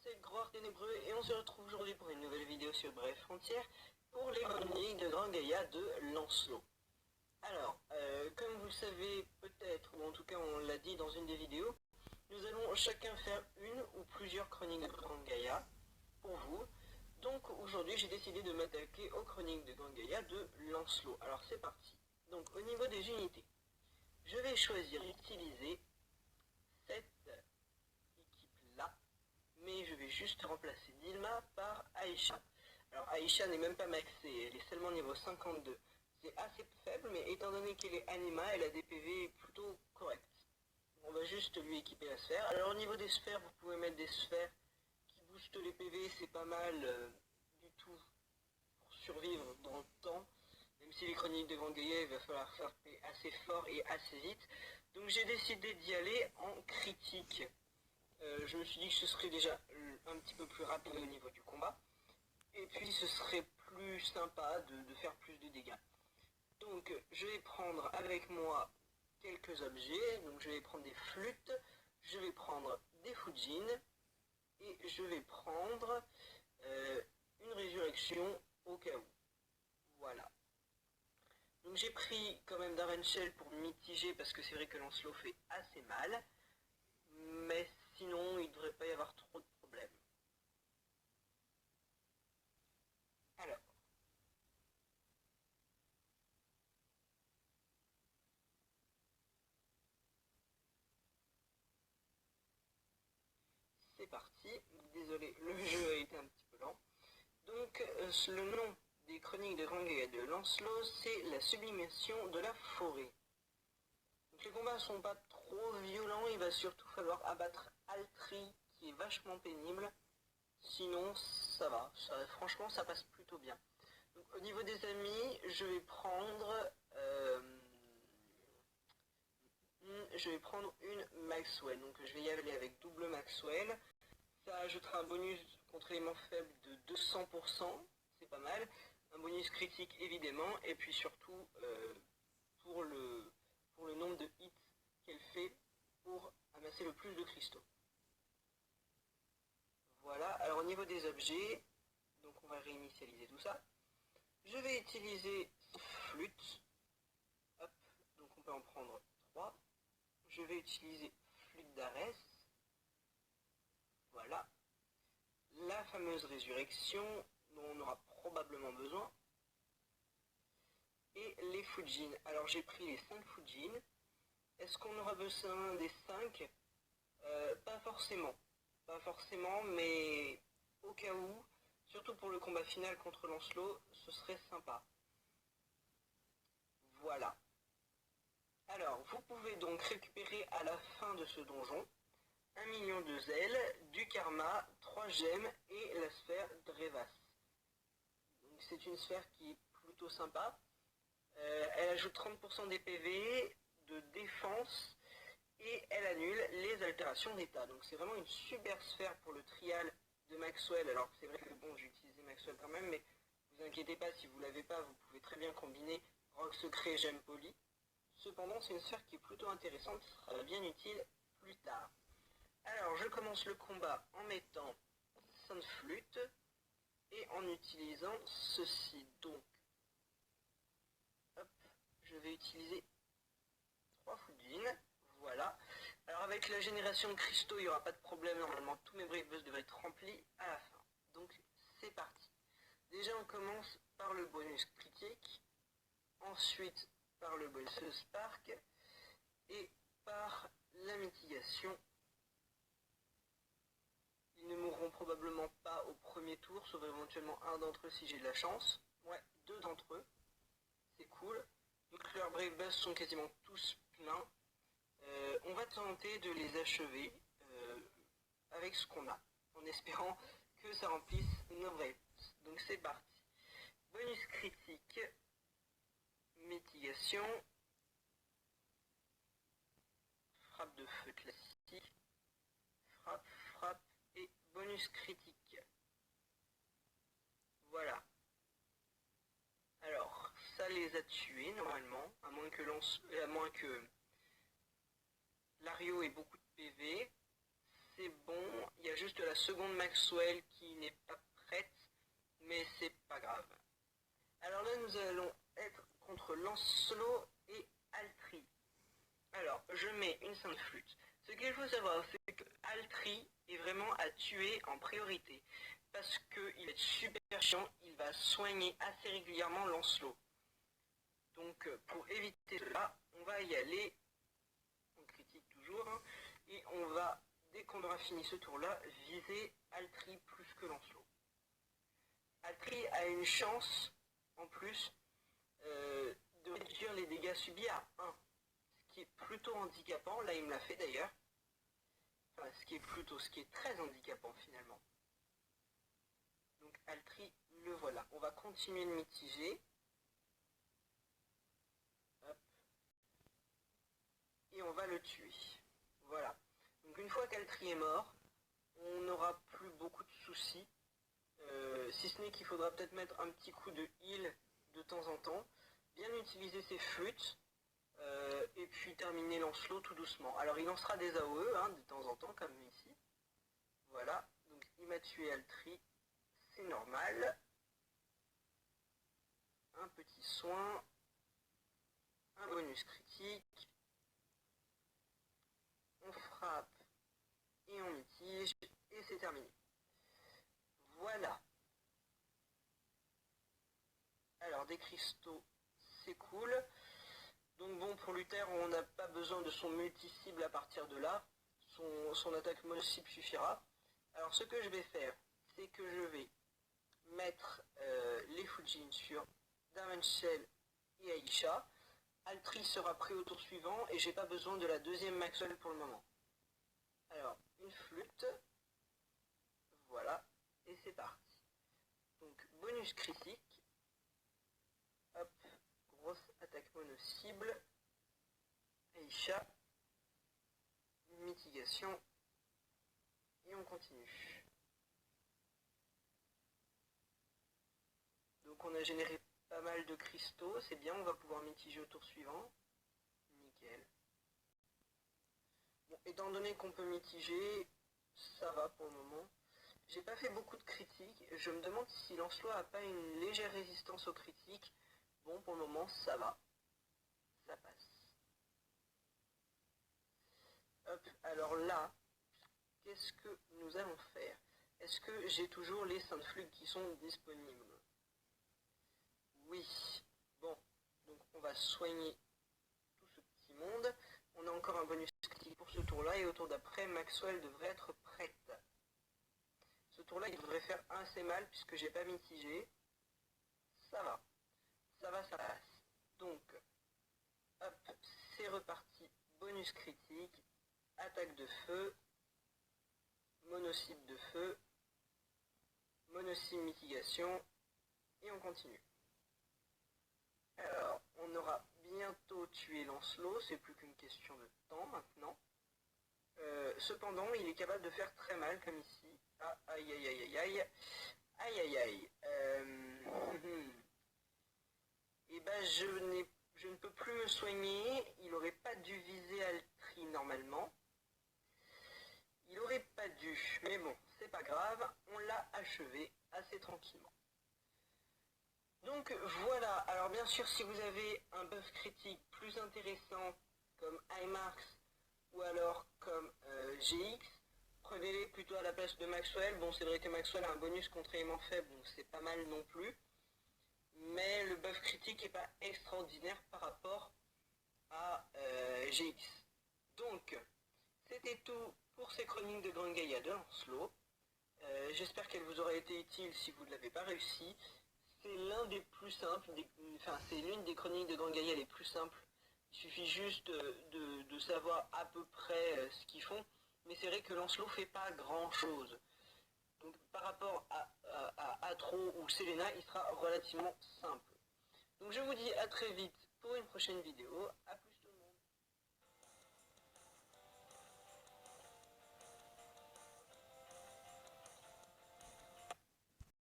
c'est Groir Ténébreux et on se retrouve aujourd'hui pour une nouvelle vidéo sur Brave Frontières pour les chroniques de Grand Gaïa de Lancelot. Alors, comme vous le savez peut-être, ou en tout cas on l'a dit dans une des vidéos, nous allons chacun faire une ou plusieurs chroniques de Grand Gaïa pour vous. Donc aujourd'hui j'ai décidé de m'attaquer aux chroniques de Grand Gaïa de Lancelot. Alors c'est parti. Donc au niveau des unités, je vais choisir d'utiliser cette équipe-là, mais je vais juste remplacer Dilma par Aïcha. Alors Aïcha n'est même pas maxée, elle est seulement niveau 52. C'est assez faible, mais étant donné qu'elle est anima, elle a des PV plutôt corrects. On va juste lui équiper la sphère. Alors au niveau des sphères, vous pouvez mettre des sphères qui boostent les PV, c'est pas mal du tout pour survivre dans le temps. Même si les chroniques de Grand Gaïa, il va falloir faire assez fort et assez vite. Donc j'ai décidé d'y aller en critique. Je me suis dit que ce serait déjà un petit peu plus rapide au niveau du combat. Et puis ce serait plus sympa de faire plus de dégâts. Donc je vais prendre avec moi quelques objets. Donc je vais prendre des flûtes, je vais prendre des Fujin et je vais prendre une résurrection au cas où. Voilà. Donc j'ai pris quand même d'Arenchel pour mitiger parce que c'est vrai que Lancelot fait assez mal. Mais sinon il ne devrait pas y avoir trop de problèmes. Alors. C'est parti. Désolé, le jeu a été un petit peu lent. Donc le nom des chroniques de Grand Gaïa de Lancelot, c'est la sublimation de la forêt. Donc les combats sont pas trop violents, il va surtout falloir abattre Altri qui est vachement pénible. Sinon ça va, franchement ça passe plutôt bien. Donc, au niveau des amis, je vais prendre une Maxwell. Donc je vais y aller avec double Maxwell. Ça ajoutera un bonus contre l'élément faible de 200%, c'est pas mal. Un bonus critique évidemment, et puis surtout pour le nombre de hits qu'elle fait pour amasser le plus de cristaux. Voilà, alors au niveau des objets, donc on va réinitialiser tout ça. Je vais utiliser flûte. Hop, donc on peut en prendre 3. Je vais utiliser flûte d'Arès. Voilà. La fameuse résurrection dont on aura probablement besoin. Et les Fujin. Alors j'ai pris les 5 Fujin. Est-ce qu'on aura besoin des 5 Pas forcément. Pas forcément, mais au cas où, surtout pour le combat final contre Lancelot, ce serait sympa. Voilà. Alors, vous pouvez donc récupérer à la fin de ce donjon 1 million de zèles, du karma, 3 gemmes et la sphère Drevas. Donc c'est une sphère qui est plutôt sympa. Elle ajoute 30% des PV, de défense, et elle annule les altérations d'état. Donc c'est vraiment une super sphère pour le trial de Maxwell. Alors c'est vrai que bon, j'ai utilisé Maxwell quand même, mais vous inquiétez pas, si vous l'avez pas, vous pouvez très bien combiner Roc Secret et Gemme Polie. Cependant, c'est une sphère qui est plutôt intéressante, qui sera bien utile plus tard. Alors, je commence le combat en mettant Sainte Flûte et en utilisant ceci. Donc, hop, je vais utiliser 3 Fujin. Voilà. Alors, avec la génération de cristaux, il n'y aura pas de problème. Normalement, tous mes Brave Buzz devraient être remplis à la fin. Donc, c'est parti. Déjà, on commence par le bonus critique. Ensuite, par le bonus Spark. Et par la mitigation. Ils ne mourront probablement pas au premier tour, sauf éventuellement un d'entre eux si j'ai de la chance. Ouais, 2 d'entre eux. C'est cool. Donc leurs Brave Buzz sont quasiment tous pleins. On va tenter de les achever avec ce qu'on a, en espérant que ça remplisse nos Brave Buzz. Donc c'est parti. Bonus critique. Mitigation. Frappe de feu classique. Frappe. Et bonus critique. Voilà. Alors, ça les a tués normalement, à moins que Lario ait beaucoup de PV. C'est bon, il y a juste la seconde Maxwell qui n'est pas prête, mais c'est pas grave. Alors là, nous allons être contre Lancelot et Altri. Alors, je mets une sainte flûte. Ce qu'il faut savoir, c'est que Altri est vraiment à tuer en priorité. Parce qu'il est super chiant, il va soigner assez régulièrement Lancelot. Donc, pour éviter cela, on va y aller. On critique toujours. Hein, et on va, dès qu'on aura fini ce tour-là, viser Altri plus que Lancelot. Altri a une chance, en plus, de réduire les dégâts subis à 1. Ce qui est plutôt handicapant. Là, il me l'a fait d'ailleurs. Enfin, ce qui est très handicapant finalement. Donc Altri, le voilà. On va continuer de mitiger. Hop. Et on va le tuer. Voilà. Donc une fois qu'Altri est mort, on n'aura plus beaucoup de soucis. Si ce n'est qu'il faudra peut-être mettre un petit coup de heal de temps en temps. Bien utiliser ses flûtes. Et puis terminer Lancelot tout doucement. Alors il lancera des AOE hein, de temps en temps comme ici. Voilà. Donc il m'a tué Altri. C'est normal. Un petit soin. Un bonus critique. On frappe. Et on mitige. Et c'est terminé. Voilà. Alors des cristaux, c'est cool. Donc bon, pour Luther, on n'a pas besoin de son multi-cible à partir de là. Son attaque mono-cible suffira. Alors ce que je vais faire, c'est que je vais mettre les Fujin sur Diamond Shell et Aisha. Altri sera pris au tour suivant et j'ai pas besoin de la deuxième Maxwell pour le moment. Alors, une flûte. Voilà. Et c'est parti. Donc, bonus critique. Hop. Grosse attaque mono-cible. Aisha. Mitigation. Et on continue. Donc on a généré pas mal de cristaux, c'est bien, on va pouvoir mitiger au tour suivant. Nickel. Bon, étant donné qu'on peut mitiger, ça va pour le moment. J'ai pas fait beaucoup de critiques, je me demande si Lancelot a pas une légère résistance aux critiques. Bon, pour le moment, ça va. Ça passe. Hop, alors là, qu'est-ce que nous allons faire? Est-ce que j'ai toujours les saintes flûtes qui sont disponibles? Oui. Bon, donc on va soigner tout ce petit monde. On a encore un bonus critique pour ce tour-là, et au tour d'après, Maxwell devrait être prête. Ce tour-là, il devrait faire assez mal, puisque j'ai pas mitigé. Ça va. Ça va, ça passe. Donc, hop, c'est reparti. Bonus critique, attaque de feu, monocycle de feu, monocycle mitigation, et on continue. Alors, on aura bientôt tué Lancelot, c'est plus qu'une question de temps maintenant. Cependant, il est capable de faire très mal, comme ici. Ah, aïe aïe aïe aïe aïe. Aïe aïe aïe. Et ben, je ne peux plus me soigner. Il aurait pas dû viser Altri normalement. Il aurait pas dû. Mais bon, c'est pas grave. On l'a achevé assez tranquillement. Donc voilà, alors bien sûr si vous avez un buff critique plus intéressant comme IMAX ou alors comme GX, prenez-les plutôt à la place de Maxwell. Bon, c'est vrai que Maxwell a un bonus contre élément faible, donc c'est pas mal non plus. Mais le buff critique n'est pas extraordinaire par rapport à GX. Donc, c'était tout pour ces chroniques de Grand Gaïa de Lancelot. J'espère qu'elle vous aura été utile si vous ne l'avez pas réussi. C'est l'un des plus simples, c'est l'une des chroniques de Grand Gaïa les plus simples. Il suffit juste de savoir à peu près ce qu'ils font, mais c'est vrai que Lancelot fait pas grand chose. Donc par rapport à Atro ou Selena, il sera relativement simple. Donc je vous dis à très vite pour une prochaine vidéo. À plus.